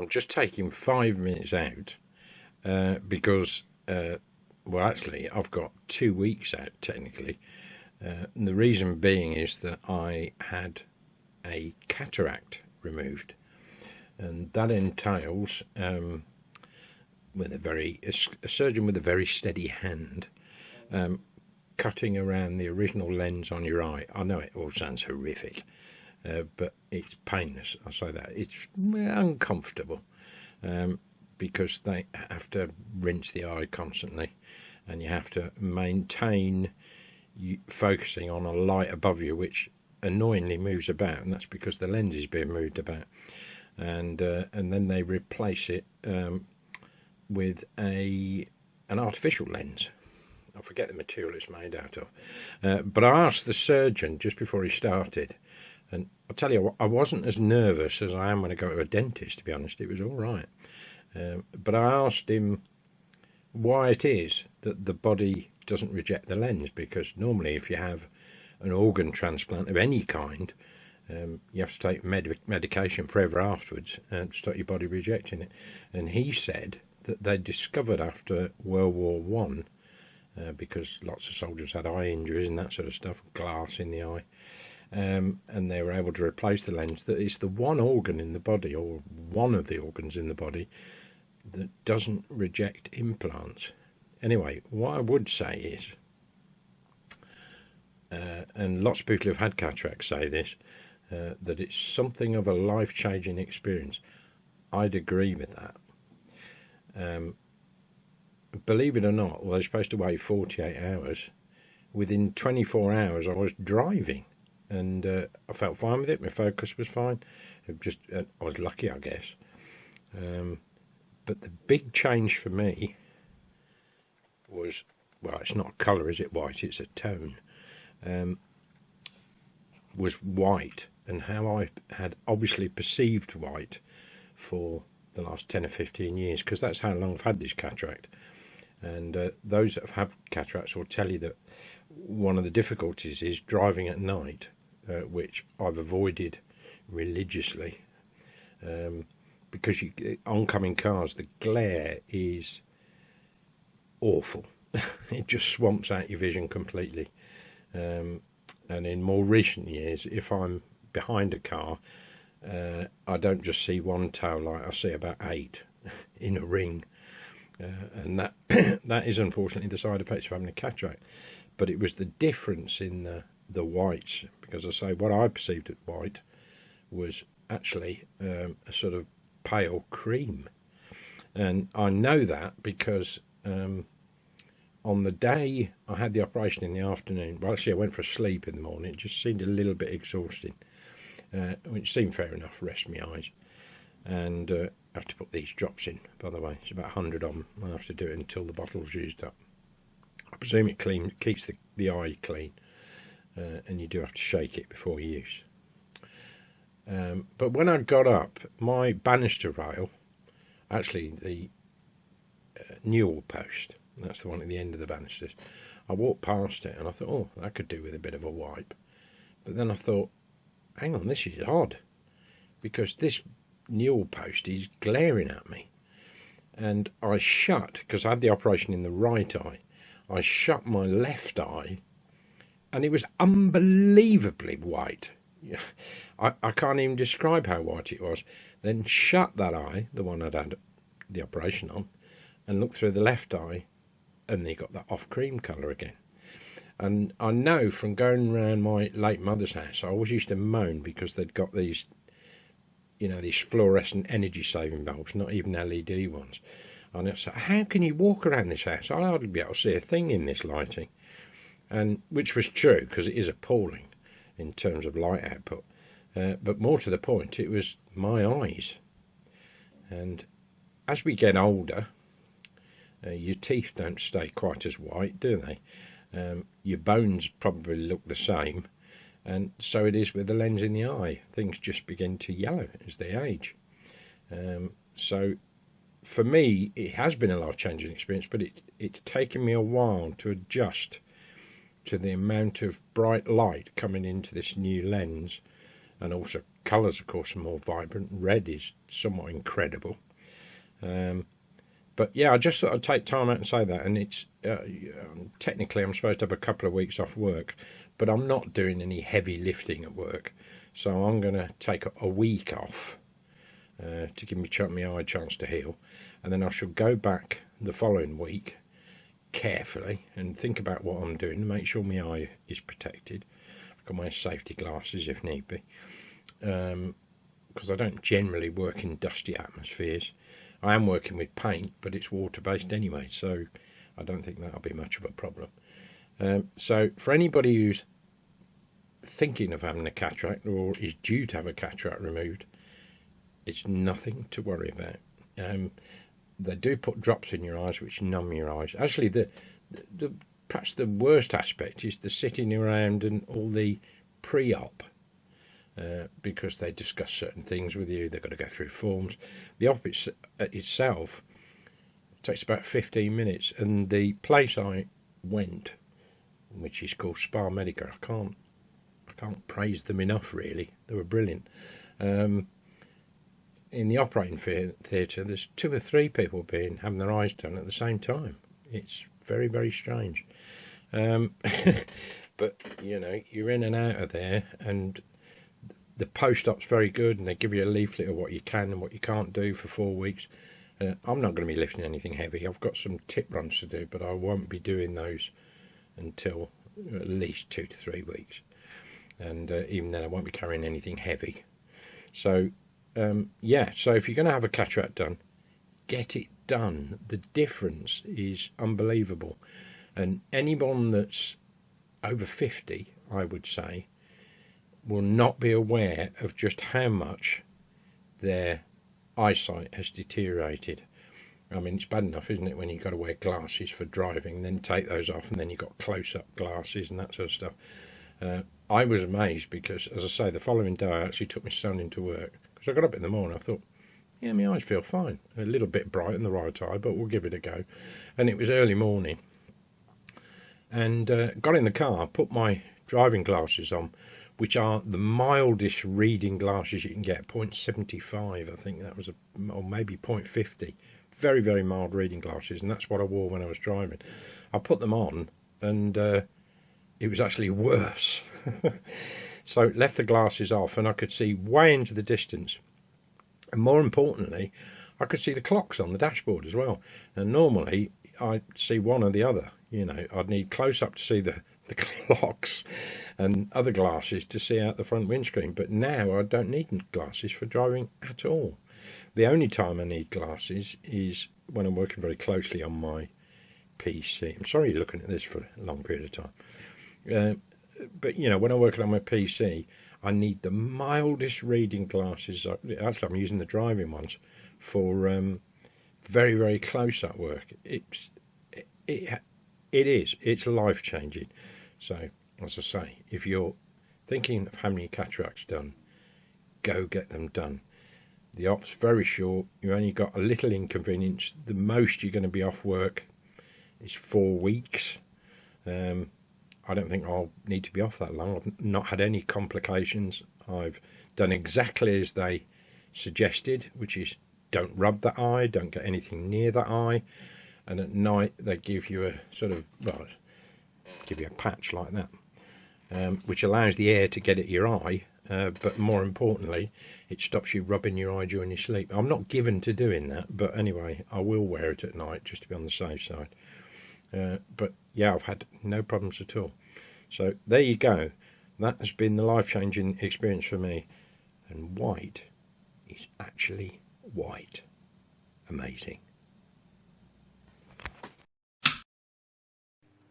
I'm just taking 5 minutes out because, well, actually, I've got 2 weeks out technically. And the reason being is that I had a cataract removed, and that entails with a surgeon with a very steady hand cutting around the original lens on your eye. I know it all sounds horrific, but it's painless. I say that it's uncomfortable because they have to rinse the eye constantly, and you have to maintain focusing on a light above you, which annoyingly moves about, and that's because the lens is being moved about. And then they replace it with an artificial lens. I forget the material it's made out of. But I asked the surgeon just before he started, and I'll tell you, I wasn't as nervous as I am when I go to a dentist, to be honest. It was all right. But I asked him why it is that the body doesn't reject the lens, because normally if you have an organ transplant of any kind, you have to take medication forever afterwards to stop your body rejecting it. And he said that they discovered after World War One, because lots of soldiers had eye injuries and that sort of stuff, glass in the eye, and they were able to replace the lens, that it's the one organ in the body, or one of the organs in the body, that doesn't reject implants. Anyway, what I would say is, and lots of people who've had cataracts say this, that it's something of a life-changing experience. I'd agree with that. Believe it or not, well, they're supposed to wait 48 hours. Within 24 hours, I was driving, and I felt fine with it. My focus was fine. I was lucky, I guess. But the big change for me was, well, it's not colour, is it, white? It's a tone. Was white, and how I had obviously perceived white for the last 10 or 15 years, because that's how long I've had this cataract. And those that have had cataracts will tell you that one of the difficulties is driving at night, which I've avoided religiously, because oncoming cars, the glare is awful. It just swamps out your vision completely. And in more recent years, if I'm behind a car, I don't just see one tail light, I see about 8 in a ring. And that that is unfortunately the side effects of having a cataract. But it was the difference in the whites, because I say what I perceived as white was actually a sort of pale cream. And I know that because on the day I had the operation in the afternoon, well, actually I went for a sleep in the morning. It just seemed a little bit exhausting, which seemed fair enough, rest my eyes. And I have to put these drops in, by the way. It's about 100 on. I have to do it until the bottle's used up. I presume it keeps the eye clean, and you do have to shake it before use. But when I got up, my banister rail, actually the newel post, that's the one at the end of the banisters, I walked past it and I thought, oh, that could do with a bit of a wipe. But then I thought, hang on, this is odd, because this newel post is glaring at me. And I shut, because I had the operation in the right eye, I shut my left eye, and it was unbelievably white. I can't even describe how white it was. Then shut that eye, the one I'd had the operation on, and looked through the left eye, and they got that off cream colour again. And I know from going around my late mother's house, I always used to moan because they'd got these, these fluorescent energy saving bulbs, not even LED ones. And I said, how can you walk around this house? I'll hardly be able to see a thing in this lighting. And which was true, because it is appalling in terms of light output. But more to the point, it was my eyes. And as we get older, your teeth don't stay quite as white, do they? Your bones probably look the same, and so it is with the lens in the eye. Things just begin to yellow as they age. So for me, it has been a life-changing experience, but it's taken me a while to adjust to the amount of bright light coming into this new lens, and also colours, of course, are more vibrant. Red is somewhat incredible. But yeah, I just thought I'd take time out and say that. And it's technically I'm supposed to have a couple of weeks off work, but I'm not doing any heavy lifting at work, so I'm going to take a week off to give my eye a chance to heal, and then I shall go back the following week carefully and think about what I'm doing to make sure my eye is protected. I've got my safety glasses if need be, because I don't generally work in dusty atmospheres. I am working with paint, but it's water-based anyway, so I don't think that'll be much of a problem. So for anybody who's thinking of having a cataract or is due to have a cataract removed, it's nothing to worry about. They do put drops in your eyes which numb your eyes. Actually, perhaps the worst aspect is the sitting around and all the pre-op, because they discuss certain things with you. They've got to go through forms. The op itself takes about 15 minutes, and the place I went, which is called Spamedica, I can't praise them enough, really. They were brilliant. In the operating theatre, there's 2 or 3 people having their eyes done at the same time. It's very, very strange. But, you know, you're in and out of there, and the post-op's very good, and they give you a leaflet of what you can and what you can't do for 4 weeks. I'm not going to be lifting anything heavy. I've got some tip runs to do, but I won't be doing those until at least 2 to 3 weeks. And even then, I won't be carrying anything heavy. So, yeah, so if you're going to have a cataract done, get it done. The difference is unbelievable. And anyone that's over 50, I would say, will not be aware of just how much their eyesight has deteriorated. I mean, it's bad enough, isn't it, when you've got to wear glasses for driving, then take those off, and then you've got close-up glasses and that sort of stuff. I was amazed because, as I say, the following day I actually took my son into work, because I got up in the morning, I thought, yeah, my eyes feel fine. A little bit bright in the right eye, but we'll give it a go. And it was early morning. And got in the car, put my driving glasses on, which are the mildest reading glasses you can get, 0.75, I think that was, or maybe 0.50. Very, very mild reading glasses, and that's what I wore when I was driving. I put them on, and it was actually worse. So left the glasses off, and I could see way into the distance. And more importantly, I could see the clocks on the dashboard as well. And normally, I'd see one or the other. You know, I'd need close up to see the clocks and other glasses to see out the front windscreen. But now I don't need glasses for driving at all. The only time I need glasses is when I'm working very closely on my PC. I'm sorry you're looking at this for a long period of time. But, you know, when I'm working on my PC, I need the mildest reading glasses. Actually, I'm using the driving ones for very, very close-up work. It's life-changing. So, as I say, if you're thinking of having your cataracts done, go get them done. The op's very short. You only got a little inconvenience. The most you're going to be off work is 4 weeks. I don't think I'll need to be off that long. I've not had any complications. I've done exactly as they suggested, which is don't rub that eye, don't get anything near that eye. And at night they give you a sort of, well, give you a patch like that, which allows the air to get at your eye. But more importantly, it stops you rubbing your eye during your sleep. I'm not given to doing that, but anyway, I will wear it at night just to be on the safe side. But yeah, I've had no problems at all. So there you go. That has been the life-changing experience for me. And white is actually white. Amazing.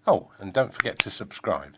Oh, and don't forget to subscribe.